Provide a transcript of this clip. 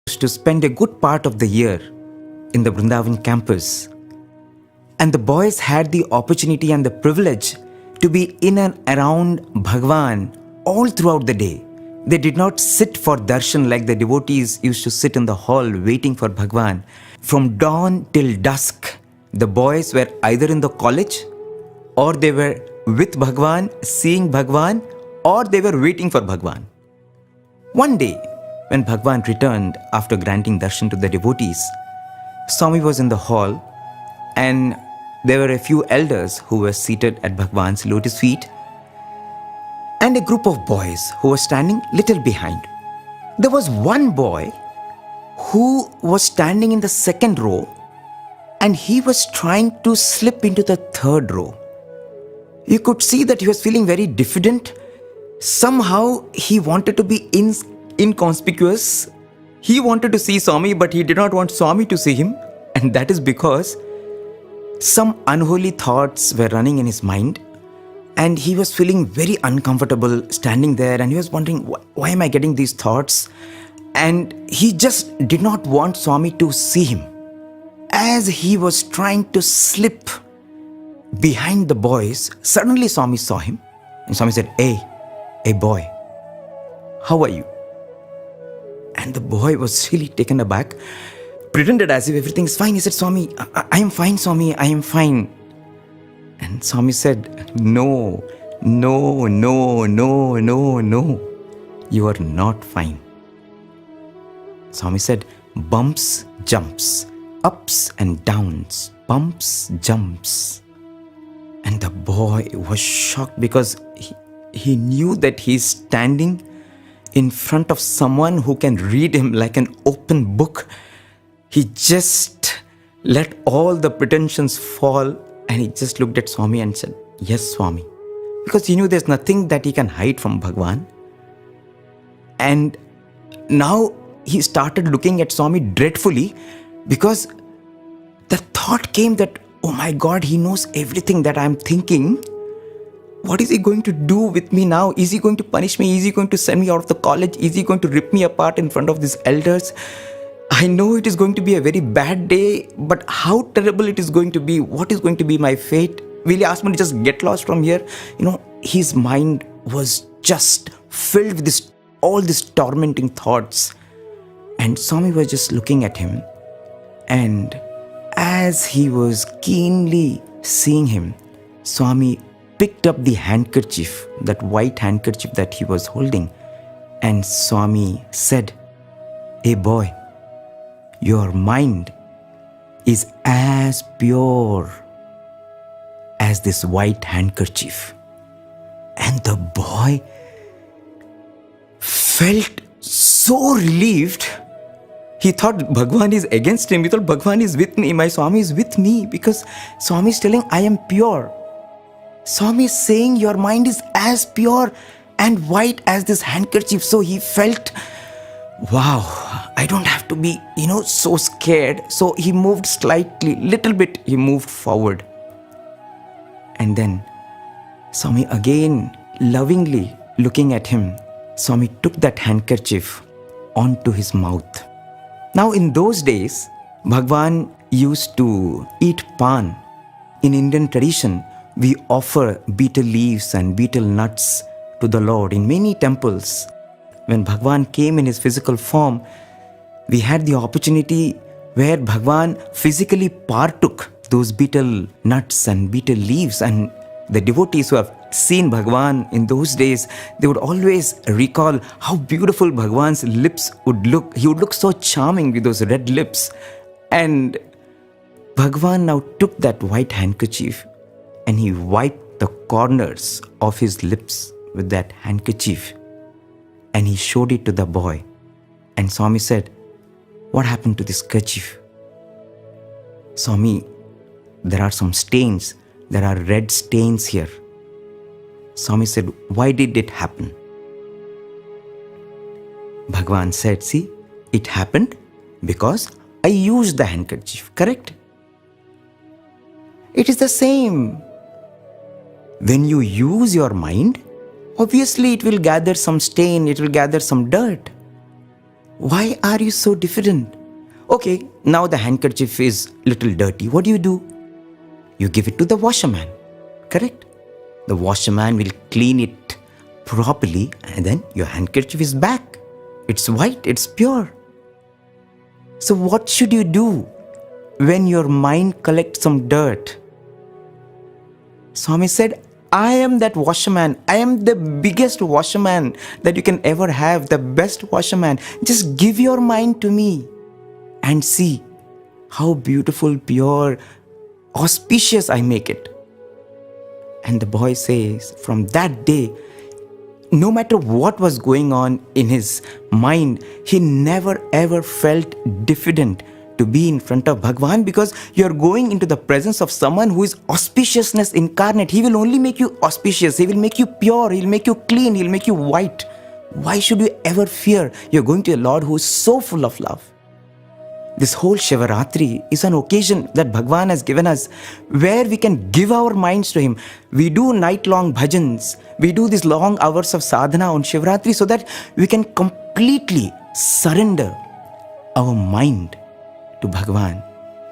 to spend a good part of the year in the Vrindavan campus. And the boys had the opportunity and the privilege to be in and around Bhagwan all throughout the day. They did not sit for darshan like the devotees used to sit in the hall waiting for Bhagwan. From dawn till dusk, the boys were either in the college or they were with Bhagwan, seeing Bhagwan, or they were waiting for Bhagwan. One day, when Bhagwan returned after granting darshan to the devotees, Swami was in the hall and there were a few elders who were seated at Bhagwan's lotus feet and a group of boys who were standing little behind. There was one boy who was standing in the second row and he was trying to slip into the third row. You could see that he was feeling very diffident. Somehow he wanted to be inconspicuous. He wanted to see Swami, but he did not want Swami to see him. And that is because some unholy thoughts were running in his mind. And he was feeling very uncomfortable standing there. And he was wondering, why am I getting these thoughts? And he just did not want Swami to see him. As he was trying to slip behind the boys, suddenly Swami saw him. And Swami said, hey boy, how are you? And the boy was really taken aback, pretended as if everything is fine. He said, Swami, I am fine, Swami, I am fine. And Swami said, no, you are not fine. Swami said, bumps, jumps, ups and downs, bumps, jumps. And the boy was shocked because he knew that he's standing in front of someone who can read him like an open book. He just let all the pretensions fall and he just looked at Swami and said, yes, Swami. Because he knew there's nothing that he can hide from Bhagwan. And now he started looking at Swami dreadfully because the thought came that, oh my God, he knows everything that I'm thinking. What is he going to do with me now? Is he going to punish me? Is he going to send me out of the college? Is he going to rip me apart in front of these elders? I know it is going to be a very bad day, but how terrible it is going to be. What is going to be my fate? Will he ask me to just get lost from here? His mind was just filled with all these tormenting thoughts. And Swami was just looking at him. And as he was keenly seeing him, Swami picked up the handkerchief, that white handkerchief that he was holding. And Swami said, hey boy, your mind is as pure as this white handkerchief. And the boy felt so relieved. He thought Bhagwan is against him. He thought Bhagwan is with me. My Swami is with me because Swami is telling I am pure. Swami is saying your mind is as pure and white as this handkerchief. So he felt, wow, I don't have to be, so scared. So he moved slightly, little bit, he moved forward. And then Swami again lovingly looking at him, Swami took that handkerchief onto his mouth. Now in those days, Bhagwan used to eat pan. In Indian tradition, we offer betel leaves and betel nuts to the Lord in many temples. When Bhagwan came in his physical form, we had the opportunity where Bhagwan physically partook those betel nuts and betel leaves. And the devotees who have seen Bhagwan in those days, they would always recall how beautiful Bhagwan's lips would look. He would look so charming with those red lips. And Bhagwan now took that white handkerchief and he wiped the corners of his lips with that handkerchief. And he showed it to the boy. And Swami said, what happened to this kerchief? Swami, there are some stains. There are red stains here. Swami said, why did it happen? Bhagwan said, see, it happened because I used the handkerchief, correct? It is the same. When you use your mind, obviously it will gather some stain, it will gather some dirt. Why are you so different? Okay, now the handkerchief is little dirty. What do? You give it to the washerman, correct? The washerman will clean it properly and then your handkerchief is back. It's white, it's pure. So what should you do when your mind collects some dirt? Swami said, I am that washerman. I am the biggest washerman that you can ever have, the best washerman. Just give your mind to me and see how beautiful, pure, auspicious I make it. And the boy says, from that day, no matter what was going on in his mind, he never ever felt diffident to be in front of Bhagwan, because you're going into the presence of someone who is auspiciousness incarnate. He will only make you auspicious. He will make you pure. He'll make you clean. He'll make you white. Why should you ever fear? You're going to a Lord who is so full of love. This whole Shivaratri is an occasion that Bhagwan has given us where we can give our minds to Him. We do night-long bhajans. We do these long hours of sadhana on Shivaratri so that we can completely surrender our mind to Bhagwan.